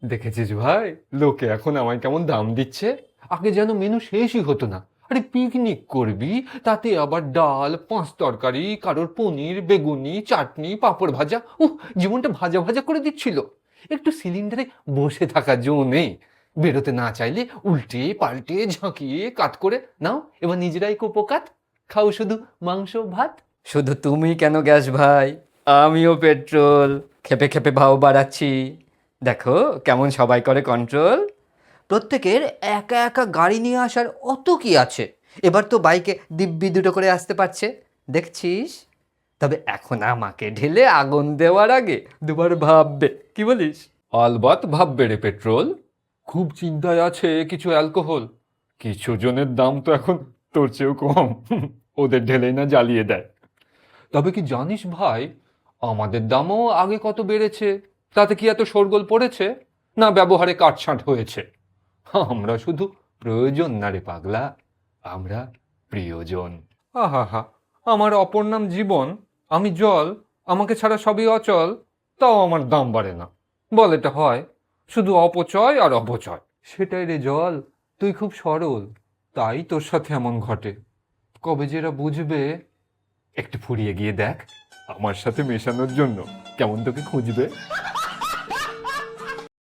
দেখেছিস ভাই, লোকে এখন আমায় কেমন দাম দিচ্ছে। আগে যেন মেনু শেষই হতো না। আরে পিকনিক করবি, তাতে আবার ডাল, 5 তরকারি, কারোর পনির, বেগুনি, চাটনি, পাঁপড় ভাজা। জীবনটা ভাজা ভাজা করে দিচ্ছিল। একটু সিলিন্ডারে বসে থাকা জো নেই। বেরোতে না চাইলে উল্টে পাল্টে ঝাঁকিয়ে কাট করে নাও, এবার নিজেরাই কোপোকাত খাও শুধু মাংস ভাত। শুধু তুমি কেন গ্যাস ভাই, আমিও পেট্রোল। খেপে খেপে ভাও বাড়াচ্ছি। দেখো কেমন সবাই করে কন্ট্রোল। প্রত্যেকের একা একা গাড়ি নিয়ে আসার অত কি আছে। এবার তো বাইকে দিব্যি দুটো করে আসতে পারছে, দেখছিস। তবে এখন আমাকে ঢেলে আগুন দেওয়ার আগে দুবার ভাববে, কি বলিস? আলবাত ভাববে রে পেট্রোল। খুব চিন্তায় আছে কিছু অ্যালকোহল। কিছু জনের দাম তো এখন তোর চেয়েও কম। ওদের ঢেলেই না জ্বালিয়ে দেয়। তবে কি জানিস ভাই, আমাদের দামও আগে কত বেড়েছে। তাতে কি এত শোরগোল পড়েছে? না ব্যবহারে কাটছাঁট হয়েছে? আমরা শুধু প্রয়োজন না রে পাগলা, আমরা প্রিয়জন। আহা হা, আমার অপর নাম জীবন, আমি জল, আমাকে ছাড়া সবই অচল। তাও আমার দাম বাড়ে না, বল এটা হয়? শুধু অপচয় আর অপচয়। সেটাই রে জল, তুই খুব সরল, তাই তোর সাথে এমন ঘটে। কবে যে এরা বুঝবে? একটু ফুরিয়ে গিয়ে দেখ, আমার সাথে মেশানোর জন্য কেমন তোকে খুঁজবে।